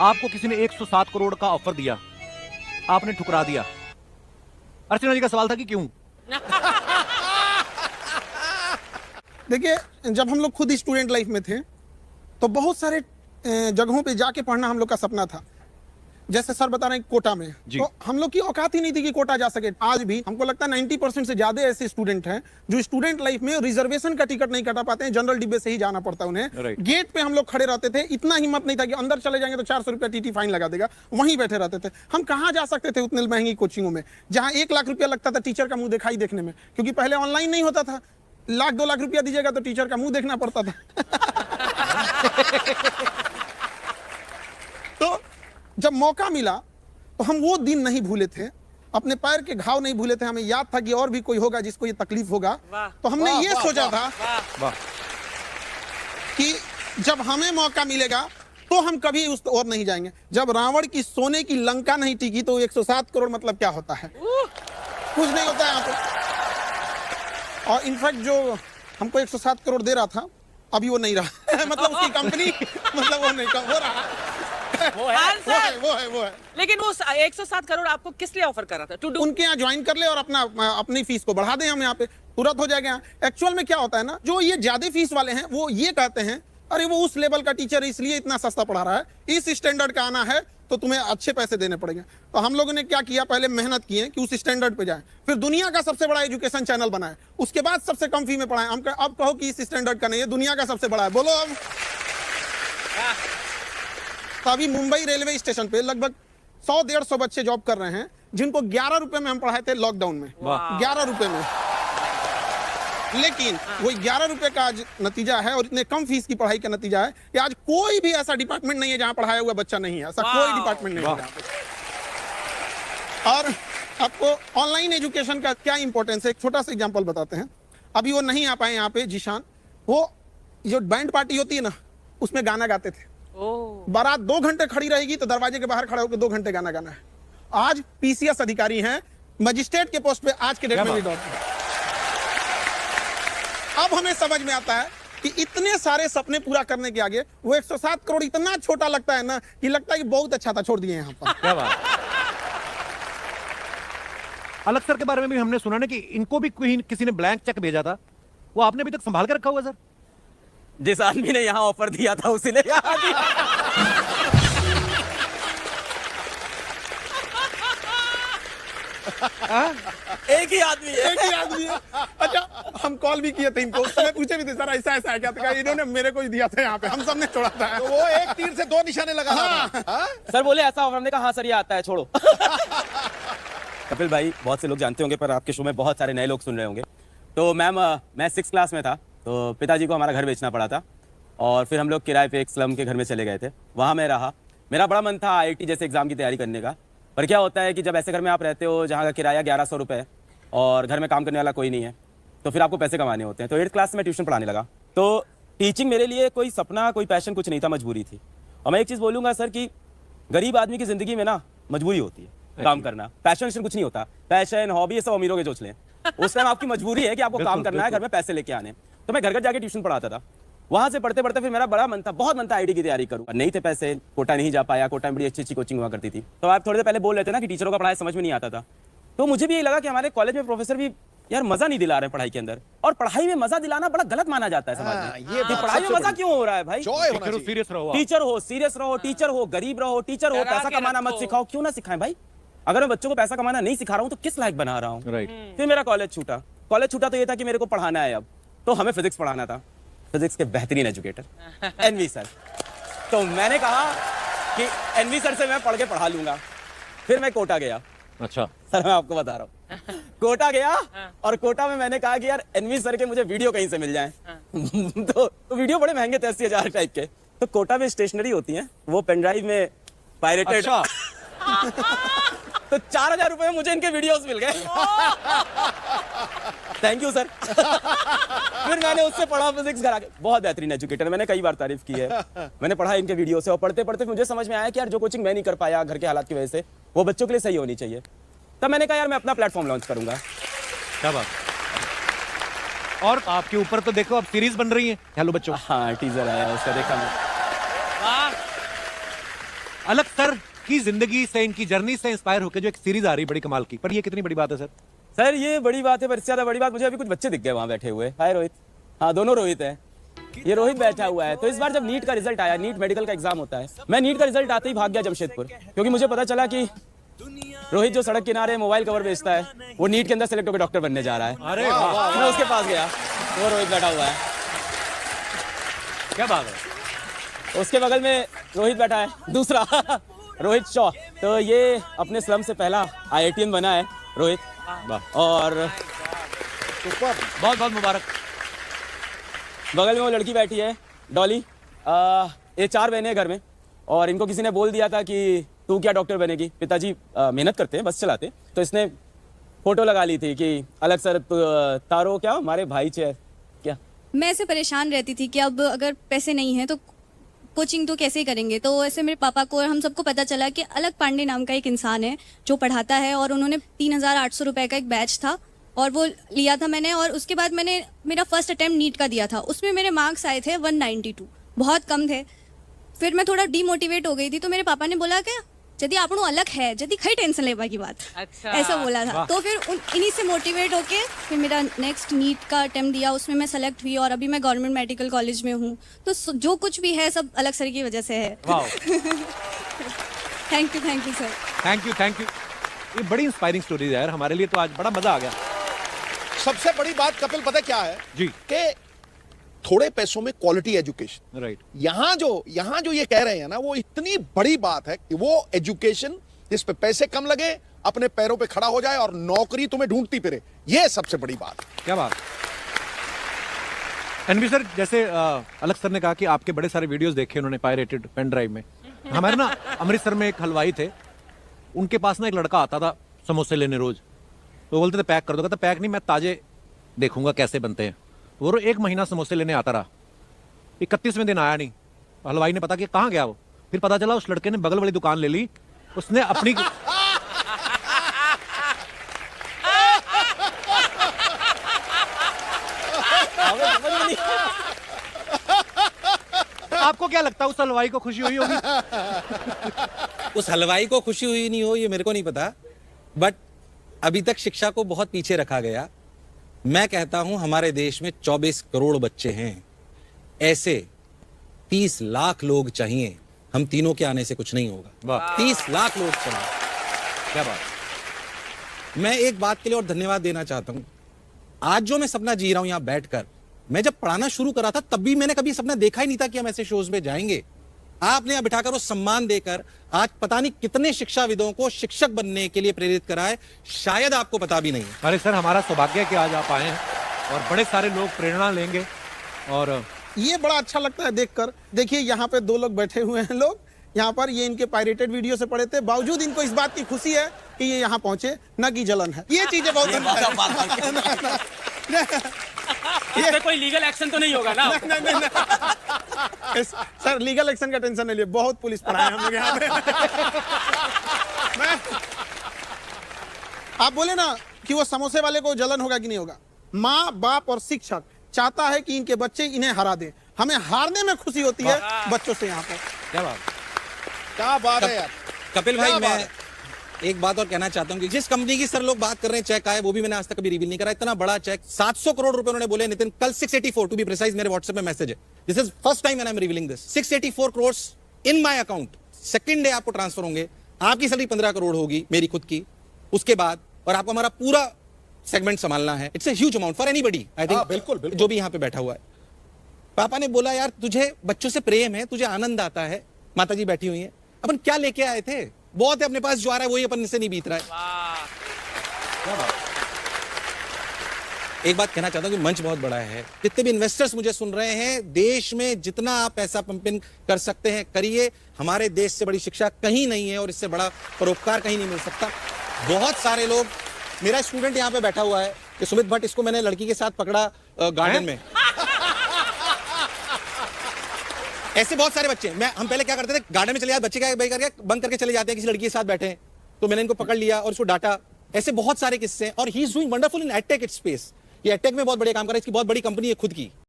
आपको किसी ने 107 करोड़ का ऑफर दिया, आपने ठुकरा दिया। अर्चना जी का सवाल था कि क्यों? देखिए, जब हम लोग खुद स्टूडेंट लाइफ में थे तो बहुत सारे जगहों पे जाके पढ़ना हम लोग का सपना था। जैसे सर बता रहे हैं कोटा में, तो हम लोग की औकात ही नहीं थी कि कोटा जा सके। आज भी हमको लगता है 90% से ज्यादा ऐसे स्टूडेंट हैं जो स्टूडेंट लाइफ में रिजर्वेशन का टिकट नहीं कटा पाते हैं, जनरल डिब्बे से ही जाना पड़ता है उन्हें। गेट पे हम लोग खड़े रहते थे, इतना हिम्मत नहीं था कि अंदर चले जाएंगे तो 400 रुपया टीटी फाइन लगा देगा, वहीं बैठे रहते थे। हम कहाँ जा सकते थे उतने महंगी कोचिंगों में जहाँ 1 लाख रुपया लगता था टीचर का मुंह दिखाई देखने में, क्योंकि पहले ऑनलाइन नहीं होता था। 1-2 लाख रुपया दीजिएगा तो टीचर का मुंह देखना पड़ता था। तो जब मौका मिला तो हम वो दिन नहीं भूले थे, अपने पैर के घाव नहीं भूले थे। हमें याद था कि और भी कोई होगा जिसको ये तकलीफ होगा, तो हमने ये सोचा था कि जब हमें मौका मिलेगा तो हम कभी उस और नहीं जाएंगे। जब रावण की सोने की लंका नहीं टिकी तो 107 करोड़ मतलब क्या होता है? कुछ नहीं होता है यहाँ पे। और इनफैक्ट जो हमको 107 करोड़ दे रहा था अभी वो नहीं रहा। मतलब उसकी कंपनी, मतलब वो नहीं हो रहा। वो है। लेकिन वो 107 करोड़ आपको किस लिए ऑफर कर रहा था? उनके यहाँ ज्वाइन कर ले और अपनी फीस को बढ़ा दें, हम यहाँ पे तुरंत हो जाएगा। एक्चुअल में क्या होता है ना, जो ये ज्यादा फीस वाले हैं वो ये कहते हैं अरे वो उस लेवल का टीचर है इसलिए इतना सस्ता पढ़ा रहा है, इस स्टैंडर्ड का आना है तो तुम्हें अच्छे पैसे देने पड़ेंगे। तो हम लोगों ने क्या किया, पहले मेहनत किए कि उस स्टैंडर्ड पे जाए, फिर दुनिया का सबसे बड़ा एजुकेशन चैनल बनाए, उसके बाद सबसे कम फी में पढ़ाएं। हम अब कहो कि इस स्टैंडर्ड का नहीं है, दुनिया का सबसे बड़ा है, बोलो अब। तो अभी मुंबई रेलवे स्टेशन पे लगभग 100-150 बच्चे जॉब कर रहे हैं जिनको 11 रुपए में हम पढ़ाए थे लॉकडाउन में, 11 रुपए में। लेकिन वही 11 रुपए का आज नतीजा है और इतने कम फीस की पढ़ाई का नतीजा है कि आज कोई भी ऐसा डिपार्टमेंट नहीं है जहां पढ़ाया हुआ बच्चा नहीं है, ऐसा कोई डिपार्टमेंट नहीं है। और आपको ऑनलाइन एजुकेशन का क्या इंपॉर्टेंस है, एक छोटा सा एग्जांपल बताते हैं। अभी वो नहीं आ पाए यहाँ पे जीशान, वो जो बैंड पार्टी होती है ना उसमें गाना गाते थे। बारात 2 घंटे खड़ी रहेगी तो दरवाजे के बाहर खड़े होकर 2 घंटे गाना गाना है। आज पीसीएस अधिकारी हैं, मजिस्ट्रेट के पोस्ट पे आज के डेट में भी दौड़ते हैं। अब हमें समझ में आता है कि इतने सारे सपने पूरा करने के आगे वो 107 करोड़ इतना छोटा लगता है ना कि लगता है कि बहुत अच्छा था, छोड़ दिए यहाँ पर। क्या बात। अलग सर के बारे में भी हमने सुना ना कि इनको भी किसी ने ब्लैंक चेक भेजा था, वो आपने अभी तक संभाल कर रखा हुआ सर? जिस आदमी ने यहाँ ऑफर दिया था उसी ने यहाँ दिया। एक ही आदमी है। अच्छा, हम कॉल भी किए थे इनको, उस समय पूछे भी थे सर ऐसा ऐसा है क्या, तो इन्होंने मेरे को ही दिया था यहाँ पे, हम सब ने छोड़ा था। तो वो एक तीर से 2 निशाने लगा था। सर बोले ऐसा ऑफर, हमने कहा हाँ सर ये आता है, छोड़ो। कपिल भाई बहुत से लोग जानते होंगे पर आपके शो में बहुत सारे नए लोग सुन रहे होंगे। तो मैम मैं 6th क्लास में था तो पिताजी को हमारा घर बेचना पड़ा था और फिर हम लोग किराए पे एक स्लम के घर में चले गए थे। वहाँ मैं रहा, मेरा बड़ा मन था IIT जैसे एग्जाम की तैयारी करने का। पर क्या होता है कि जब ऐसे घर में आप रहते हो जहाँ का किराया 1100 रुपये है और घर में काम करने वाला कोई नहीं है तो फिर आपको पैसे कमाने होते हैं। तो 8th क्लास में ट्यूशन पढ़ाने लगा। तो टीचिंग मेरे लिए कोई सपना कोई पैशन कुछ नहीं था, मजबूरी थी। और मैं एक चीज़ बोलूँगा सर कि गरीब आदमी की ज़िंदगी में ना मजबूरी होती है काम करना, पैशन कुछ नहीं होता। पैशन हॉबी ये सब अमीरों के चोचले हैं। उस टाइम आपकी मजबूरी है कि आपको काम करना है, घर में पैसे लेके आने। तो मैं घर घर जाके ट्यूशन पढ़ाता था। वहाँ से पढ़ते पढ़ते फिर मेरा बड़ा मन था, बहुत मन था IIT की तैयारी करूँ। नहीं थे पैसे, कोटा नहीं जा पाया। कोटा में बड़ी अच्छी अच्छी कोचिंग हुआ करती थी। तो आप थोड़ी देर पहले बोल रहे थे ना कि टीचरों का पढ़ाई समझ में नहीं आता था, तो मुझे भी ये लगा कि हमारे कॉलेज में प्रोफेसर भी यार मजा नहीं दिला रहे पढ़ाई के अंदर। और पढ़ाई में मजा दिलाना बड़ा गलत माना जाता है समाज में। ये पढ़ाई में मजा क्यों हो रहा है भाई? सीरियस रहो, सीरियस रहो, टीचर हो, गरीब रहो, टीचर हो, पैसा कमाना मत सिखाओ। क्यों ना सिखाएं भाई? अगर मैं बच्चों को पैसा कमाना नहीं सिखा रहा हूँ तो किस लायक बना रहा हूँ? फिर मेरा कॉलेज छूटा। तो ये था कि मेरे को पढ़ाना है अब, तो हमें फिजिक्स पढ़ाना था। फिजिक्स के बेहतरीन एजुकेटर एनवी सर। तो मैंने कहा कि एनवी सर से मैं पढ़ के पढ़ा लूंगा। फिर मैं कोटा गया। अच्छा सर मैं आपको बता रहा हूँ, कोटा गया और कोटा में मैंने कहा कि यार एनवी सर के मुझे वीडियो कहीं से मिल जाए। तो वीडियो बड़े महंगे थे, 80,000 टाइप के। तो कोटा में स्टेशनरी होती है, वो पेन ड्राइव में पायरेटेड। तो 4,000 रुपए में मुझे इनके वीडियोस मिल गए। Thank you sir. फिर मैंने उससे पढ़ा फिजिक्स घर आके। बहुत बेहतरीन एजुकेटर, मैंने कई बार तारीफ की है। मैंने पढ़ा इनके वीडियो से और पढ़ते पढ़ते मुझे समझ में आया कि यार जो कोचिंग मैं नहीं कर पाया घर के हालात की वजह से, वो बच्चों के लिए सही होनी चाहिए। तब मैंने कहा यार मैं अपना प्लेटफॉर्म लॉन्च करूंगा। क्या बात। और आपके ऊपर तो देखो अब सीरीज बन रही है हेलो बच्चों। हाँ टीजर आया उसका, देखा मैं। अलग सर की जिंदगी से, इनकी जर्नी से इंस्पायर होकर जो एक सीरीज आ रही है बड़ी कमाल की, पर ये कितनी बड़ी बात है सर? सर ये बड़ी बात है, पर इससे ज्यादा बड़ी बात मुझे अभी कुछ बच्चे दिख गए वहां बैठे हुए। हाय रोहित। हाँ, दोनों रोहित हैं। ये रोहित बैठा हुआ है। तो इस बार जब नीट का रिजल्ट आया, नीट मेडिकल का एग्जाम होता है, मैं नीट का रिजल्ट आते ही भाग गया जमशेदपुर, क्योंकि मुझे पता चला कि रोहित जो सड़क किनारे मोबाइल कवर बेचता है, वो नीट के अंदर सेलेक्ट होकर डॉक्टर बनने जा रहा है। अरे वाह, मैं उसके पास गया, वो रोहित बैठा हुआ है। क्या बात है। उसके बगल में रोहित बैठा है दूसरा रोहित शॉ। तो ये अपने स्लम से पहला IITian बना है रोहित। और बहुत बहुत मुबारक। बगल में वो लड़की बैठी है डॉली। ये 4 बहनें हैं घर में, और इनको किसी ने बोल दिया था कि तू क्या डॉक्टर बनेगी। पिताजी मेहनत करते हैं, बस चलाते, तो इसने फोटो लगा ली थी कि अलग सर तारो क्या हमारे भाई चेयर क्या। मैं ऐसे परेशान रहती थी कि अब अगर पैसे नहीं हैं तो कोचिंग तो कैसे ही करेंगे। तो ऐसे मेरे पापा को और हम सबको पता चला कि अलग पांडे नाम का एक इंसान है जो पढ़ाता है, और उन्होंने 3,800 रुपए का एक बैच था और वो लिया था मैंने। और उसके बाद मैंने मेरा फर्स्ट अटेम्प्ट नीट का दिया था, उसमें मेरे मार्क्स आए थे 192, बहुत कम थे। फिर मैं थोड़ा डीमोटिवेट हो गई थी, तो मेरे पापा ने बोला कि यदि आपको अलग है, यदि खई टेंशन लेवा की बात, अच्छा। ऐसा बोला था। तो फिर इन्हीं से मोटिवेट होके फिर मेरा नेक्स्ट नीट का अटेम्प्ट दिया, उसमें मैं सेलेक्ट हुई और अभी मैं गवर्नमेंट मेडिकल कॉलेज में हूँ। तो जो कुछ भी है सब अलग सर की वजह से है। Thank you sir. Thank you. ये बड़ी इंस्पायरिंग स्टोरी है यार, हमारे लिए तो आज बड़ा मजा आ गया। सबसे बड़ी बात कपिल पता क्या है जी, कि थोड़े पैसों में क्वालिटी एजुकेशन। राइट। यहाँ जो ये कह रहे हैं ना, वो इतनी बड़ी बात है कि वो एजुकेशन जिस पे पैसे कम लगे, अपने पैरों पे खड़ा हो जाए और नौकरी तुम्हें ढूंढती फिरे, ये सबसे बड़ी बात है। क्या बात। एनबी सर, जैसे अलग सर ने कहा कि आपके बड़े सारे वीडियोस देखे उन्होंने पायरेटेड पेन ड्राइव में। हमारे ना अमृतसर में एक हलवाई थे, उनके पास ना एक लड़का आता था समोसे लेने रोज। तो बोलते थे पैक कर दो, कहता पैक नहीं, मैं ताजे देखूंगा कैसे बनते हैं। वो 1 महीना समोसे लेने आता रहा, 31वें दिन आया नहीं। हलवाई ने पता कि कहाँ गया वो, फिर पता चला उस लड़के ने बगल वाली दुकान ले ली, उसने अपनी आपको क्या लगता है उस हलवाई को खुशी हुई होगी? उस हलवाई को खुशी हुई नहीं हो ये मेरे को नहीं पता, बट अभी तक शिक्षा को बहुत पीछे रखा गया। मैं कहता हूं हमारे देश में 24 करोड़ बच्चे हैं, ऐसे 30 लाख लोग चाहिए। हम तीनों के आने से कुछ नहीं होगा। 30 लाख लोग चाहिए। क्या बात। मैं एक बात के लिए और धन्यवाद देना चाहता हूं। आज जो मैं सपना जी रहा हूं यहां बैठकर, मैं जब पढ़ाना शुरू करा था तब भी मैंने कभी सपना देखा ही नहीं था कि हम ऐसे शोज में जाएंगे। आपने यहां बिठाकर वो सम्मान देकर आज पता नहीं कितने शिक्षाविदों को शिक्षक बनने के लिए प्रेरित करा है, शायद आपको पता भी नहीं है। अरे सर, हमारा सौभाग्य है कि आज आप आए हैं और बड़े सारे लोग प्रेरणा लेंगे। और ये बड़ा अच्छा लगता है देखकर। देखिए यहाँ पे 2 लोग बैठे हुए हैं लोग, यहाँ पर ये इनके पायरेटेड वीडियो से पढ़े थे, बावजूद इनको इस बात की खुशी है कि ये यहाँ पहुंचे, न कि जलन है। ये चीजें बहुत इसमें कोई लीगल एक्शन तो नहीं होगा ना? सर लीगल एक्शन का टेंशन नहीं लिए, बहुत पुलिस पढ़ाए हम लोग यहाँ पे। आप बोले ना कि वो समोसे वाले को जलन होगा कि नहीं होगा। माँ बाप और शिक्षक चाहता है कि इनके बच्चे इन्हें हरा दें, हमें हारने में खुशी होती है बच्चों से। यहाँ पर क्या बात है यार। कपिल भाई, क्या बात मैं है? एक बात और कहना चाहता हूं कि जिस कंपनी की सर लोग बात कर रहे हैं चेक आए, वो भी मैंने आज तक कभी रिवील नहीं करा। इतना बड़ा चेक 700 करोड़ रुपए उन्होंने बोले नितिन, कल 684 टू बी प्रिसाइज, मेरे व्हाट्सएप में मैसेज है। This is first time when I am revealing this. 684 crore in my account, second day आपको ट्रांसफर होंगे। आपकी सैलरी 15 करोड़ होगी मेरी खुद की, उसके बाद और आपको हमारा पूरा सेगमेंट संभालना है। It's a huge amount for anybody, I think. बिल्कुल जो भी यहाँ पे बैठा हुआ है। पापा ने बोला यार तुझे बच्चों से प्रेम है, तुझे आनंद आता है। माता जी बैठी हुई है, अपन क्या लेके आए थे, बहुत है अपने पास, जो आ रहा है वही अपन से नहीं बीत रहा है। एक बात कहना चाहता हूं कि मंच बहुत बड़ा है। जितने भी इन्वेस्टर्स मुझे सुन रहे हैं, देश में जितना आप पैसा पंपिंग कर सकते हैं करिए। हमारे देश से बड़ी शिक्षा कहीं नहीं है और इससे बड़ा परोपकार कहीं नहीं मिल सकता। बहुत सारे लोग, मेरा स्टूडेंट यहाँ पे बैठा हुआ है कि सुमित भट्ट, इसको मैंने लड़की के साथ पकड़ा गार्डन में। ऐसे बहुत सारे बच्चे, हम पहले क्या करते थे, गार्डन में चले जाते, बच्चे क्या करके बंद करके चले जाते हैं, किसी लड़की के साथ बैठे हैं, तो मैंने इनको पकड़ लिया और इसको डांटा। ऐसे बहुत सारे किस्से हैं और he is doing wonderful in edtech space. ये एडटेक में बहुत बड़े काम कर रहा है, इसकी बहुत बड़ी कंपनी है खुद की।